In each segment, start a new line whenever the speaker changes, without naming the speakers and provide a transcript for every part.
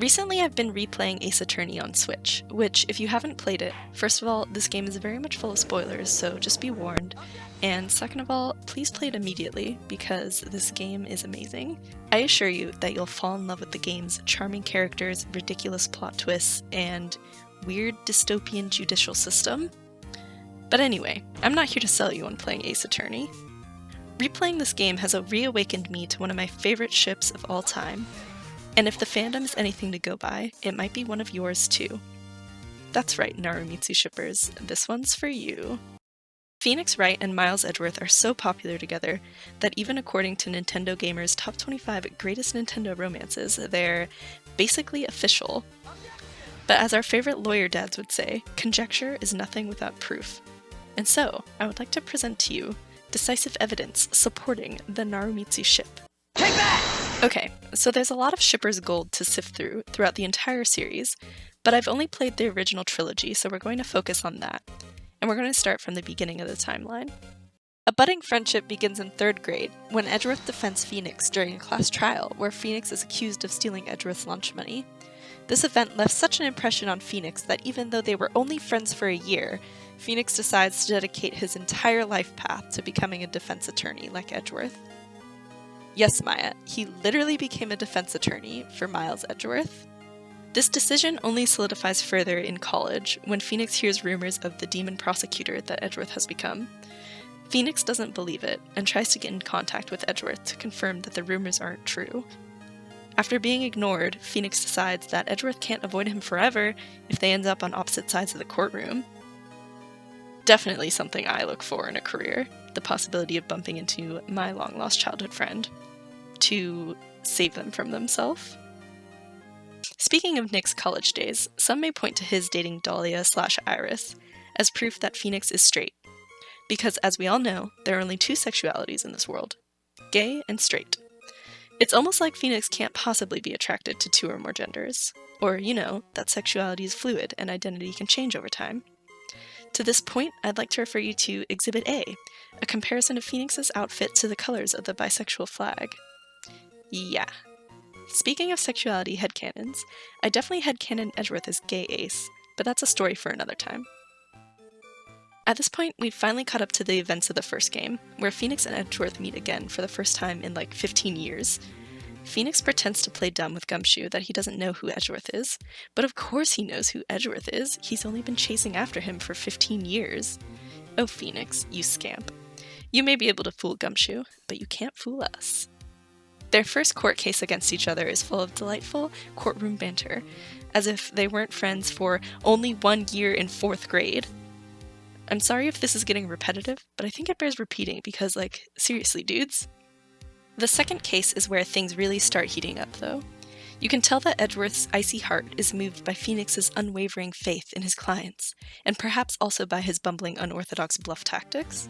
Recently, I've been replaying Ace Attorney on Switch, which, if you haven't played it, first of all, this game is very much full of spoilers, so just be warned. And second of all, please play it immediately, because this game is amazing. I assure you that you'll fall in love with the game's charming characters, ridiculous plot twists, and weird dystopian judicial system. But anyway, I'm not here to sell you on playing Ace Attorney. Replaying this game has reawakened me to one of my favorite ships of all time. And if the fandom is anything to go by, it might be one of yours too. That's right, Narumitsu shippers, this one's for you. Phoenix Wright and Miles Edgeworth are so popular together that even according to Nintendo Gamer's Top 25 Greatest Nintendo Romances, they're basically official. But as our favorite lawyer dads would say, conjecture is nothing without proof. And so, I would like to present to you decisive evidence supporting the Narumitsu ship.
Take that!
Okay, so there's a lot of shippers gold to sift through throughout the entire series, but I've only played the original trilogy, so we're going to focus on that. And we're going to start from the beginning of the timeline. A budding friendship begins in 3rd grade, when Edgeworth defends Phoenix during a class trial where Phoenix is accused of stealing Edgeworth's lunch money. This event left such an impression on Phoenix that even though they were only friends for a year, Phoenix decides to dedicate his entire life path to becoming a defense attorney like Edgeworth. Yes, Maya, he literally became a defense attorney for Miles Edgeworth. This decision only solidifies further in college when Phoenix hears rumors of the demon prosecutor that Edgeworth has become. Phoenix doesn't believe it and tries to get in contact with Edgeworth to confirm that the rumors aren't true. After being ignored, Phoenix decides that Edgeworth can't avoid him forever if they end up on opposite sides of the courtroom. Definitely something I look for in a career, the possibility of bumping into my long-lost childhood friend to save them from themselves. Speaking of Nick's college days, some may point to his dating Dahlia/Iris as proof that Phoenix is straight. Because as we all know, there are only 2 sexualities in this world, gay and straight. It's almost like Phoenix can't possibly be attracted to 2 or more genders. Or, that sexuality is fluid and identity can change over time. To this point, I'd like to refer you to Exhibit A, a comparison of Phoenix's outfit to the colors of the bisexual flag. Yeah. Speaking of sexuality headcanons, I definitely headcanon Edgeworth as gay ace, but that's a story for another time. At this point, we've finally caught up to the events of the first game, where Phoenix and Edgeworth meet again for the first time in like 15 years. Phoenix pretends to play dumb with Gumshoe that he doesn't know who Edgeworth is, but of course he knows who Edgeworth is, he's only been chasing after him for 15 years. Oh Phoenix, you scamp. You may be able to fool Gumshoe, but you can't fool us. Their first court case against each other is full of delightful courtroom banter, as if they weren't friends for only 1 year in 4th grade. I'm sorry if this is getting repetitive, but I think it bears repeating because, seriously, dudes. The second case is where things really start heating up, though. You can tell that Edgeworth's icy heart is moved by Phoenix's unwavering faith in his clients, and perhaps also by his bumbling unorthodox bluff tactics.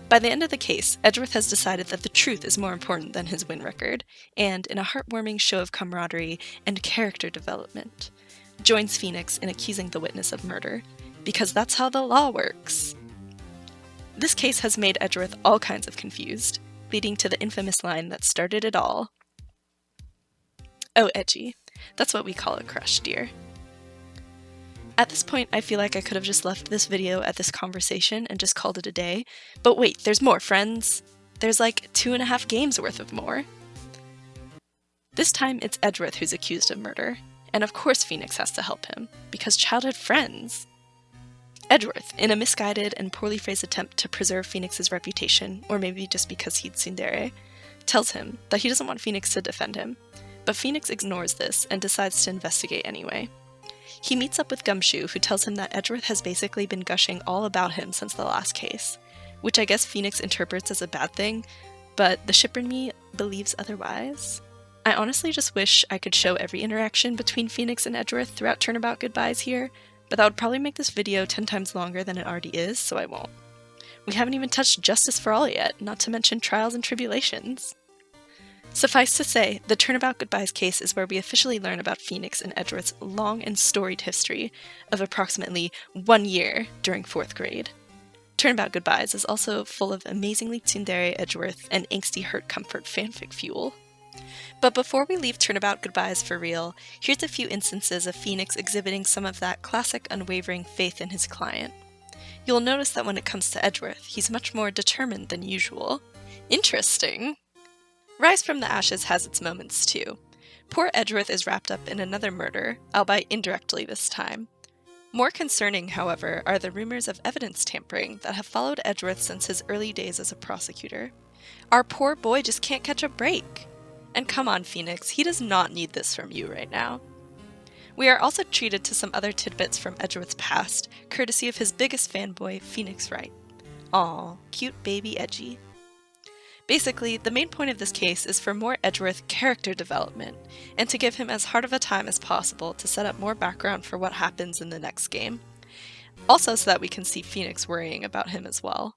By the end of the case, Edgeworth has decided that the truth is more important than his win record, and in a heartwarming show of camaraderie and character development, joins Phoenix in accusing the witness of murder, because that's how the law works. This case has made Edgeworth all kinds of confused, leading to the infamous line that started it all. Oh, Edgy. That's what we call a crush, dear. At this point, I feel like I could have just left this video at this conversation and just called it a day, but wait, there's more, friends! There's 2.5 games worth of more. This time, it's Edgeworth who's accused of murder, and of course Phoenix has to help him, because childhood friends! Edgeworth, in a misguided and poorly phrased attempt to preserve Phoenix's reputation, or maybe just because he's tsundere, tells him that he doesn't want Phoenix to defend him, but Phoenix ignores this and decides to investigate anyway. He meets up with Gumshoe, who tells him that Edgeworth has basically been gushing all about him since the last case, which I guess Phoenix interprets as a bad thing, but the shipper in me believes otherwise. I honestly just wish I could show every interaction between Phoenix and Edgeworth throughout Turnabout Goodbyes here, but that would probably make this video 10 times longer than it already is, so I won't. We haven't even touched Justice for All yet, not to mention Trials and Tribulations. Suffice to say, the Turnabout Goodbyes case is where we officially learn about Phoenix and Edgeworth's long and storied history of approximately 1 year during 4th grade. Turnabout Goodbyes is also full of amazingly tsundere Edgeworth and angsty hurt comfort fanfic fuel. But before we leave Turnabout Goodbyes for real, here's a few instances of Phoenix exhibiting some of that classic unwavering faith in his client. You'll notice that when it comes to Edgeworth, he's much more determined than usual. Interesting. Rise from the Ashes has its moments too. Poor Edgeworth is wrapped up in another murder, albeit indirectly this time. More concerning, however, are the rumors of evidence tampering that have followed Edgeworth since his early days as a prosecutor. Our poor boy just can't catch a break. And come on, Phoenix, he does not need this from you right now. We are also treated to some other tidbits from Edgeworth's past, courtesy of his biggest fanboy, Phoenix Wright. Aw, cute baby Edgy. Basically, the main point of this case is for more Edgeworth character development, and to give him as hard of a time as possible to set up more background for what happens in the next game. Also so that we can see Phoenix worrying about him as well.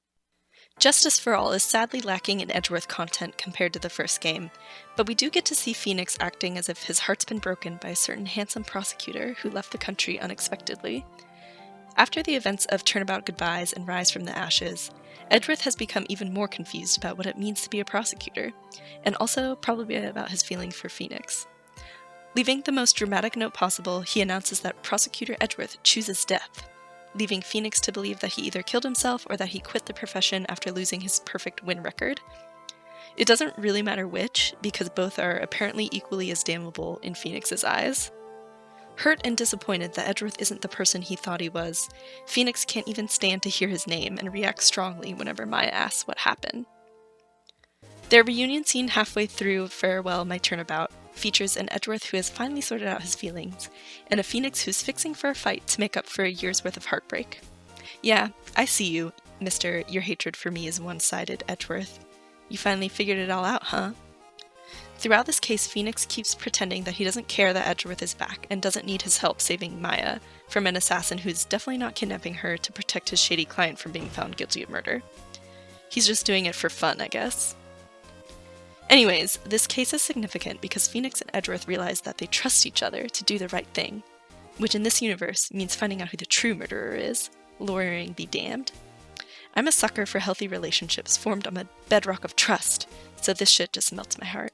Justice for All is sadly lacking in Edgeworth content compared to the first game, but we do get to see Phoenix acting as if his heart's been broken by a certain handsome prosecutor who left the country unexpectedly. After the events of Turnabout Goodbyes and Rise from the Ashes, Edgeworth has become even more confused about what it means to be a prosecutor, and also probably about his feelings for Phoenix. Leaving the most dramatic note possible, he announces that Prosecutor Edgeworth chooses death, leaving Phoenix to believe that he either killed himself or that he quit the profession after losing his perfect win record. It doesn't really matter which, because both are apparently equally as damnable in Phoenix's eyes. Hurt and disappointed that Edgeworth isn't the person he thought he was, Phoenix can't even stand to hear his name and reacts strongly whenever Maya asks what happened. Their reunion scene halfway through Farewell My Turnabout features an Edgeworth who has finally sorted out his feelings, and a Phoenix who's fixing for a fight to make up for a year's worth of heartbreak. Yeah, I see you, Mr. Your hatred for me is one-sided, Edgeworth. You finally figured it all out, huh? Throughout this case, Phoenix keeps pretending that he doesn't care that Edgeworth is back and doesn't need his help saving Maya from an assassin who's definitely not kidnapping her to protect his shady client from being found guilty of murder. He's just doing it for fun, I guess. Anyways, this case is significant because Phoenix and Edgeworth realize that they trust each other to do the right thing, which in this universe means finding out who the true murderer is. Lawyering be damned. I'm a sucker for healthy relationships formed on a bedrock of trust, so this shit just melts my heart.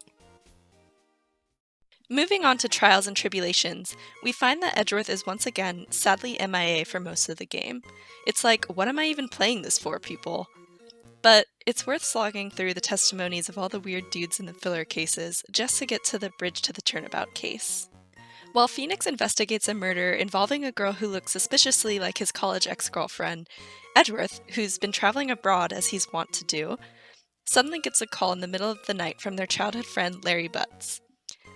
Moving on to Trials and Tribulations, we find that Edgeworth is once again sadly MIA for most of the game. It's like, what am I even playing this for, people? But it's worth slogging through the testimonies of all the weird dudes in the filler cases just to get to the Bridge to the Turnabout case. While Phoenix investigates a murder involving a girl who looks suspiciously like his college ex-girlfriend, Edgeworth, who's been traveling abroad as he's wont to do, suddenly gets a call in the middle of the night from their childhood friend Larry Butts.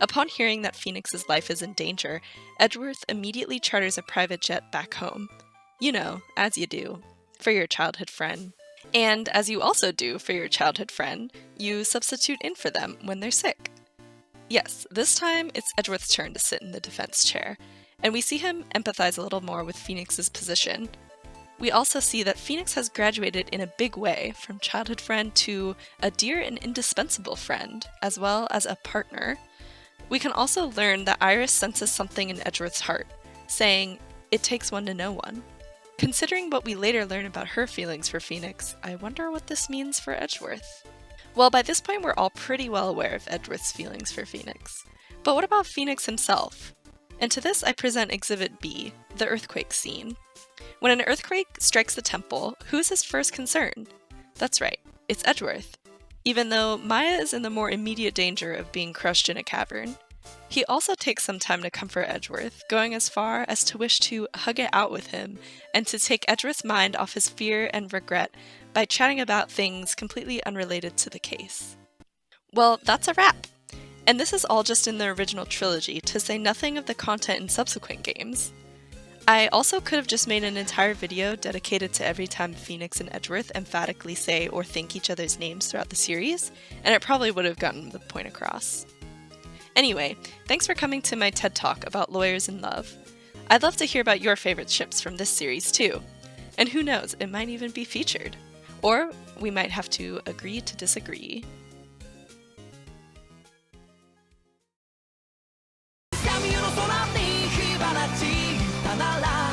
Upon hearing that Phoenix's life is in danger, Edgeworth immediately charters a private jet back home. You know, as you do, for your childhood friend. And as you also do for your childhood friend, you substitute in for them when they're sick. Yes, this time it's Edgeworth's turn to sit in the defense chair, and we see him empathize a little more with Phoenix's position. We also see that Phoenix has graduated in a big way from childhood friend to a dear and indispensable friend, as well as a partner. We can also learn that Iris senses something in Edgeworth's heart, saying, "It takes one to know one." Considering what we later learn about her feelings for Phoenix, I wonder what this means for Edgeworth. Well, by this point we're all pretty well aware of Edgeworth's feelings for Phoenix. But what about Phoenix himself? And to this I present Exhibit B, the earthquake scene. When an earthquake strikes the temple, who is his first concern? That's right, it's Edgeworth. Even though Maya is in the more immediate danger of being crushed in a cavern. He also takes some time to comfort Edgeworth, going as far as to wish to hug it out with him and to take Edgeworth's mind off his fear and regret by chatting about things completely unrelated to the case. Well, that's a wrap! And this is all just in the original trilogy, to say nothing of the content in subsequent games. I also could have just made an entire video dedicated to every time Phoenix and Edgeworth emphatically say or think each other's names throughout the series, and it probably would have gotten the point across. Anyway, thanks for coming to my TED Talk about lawyers in love. I'd love to hear about your favorite ships from this series too. And who knows, it might even be featured. Or we might have to agree to disagree.
Samuel Solani, Hibanachi, Tanara.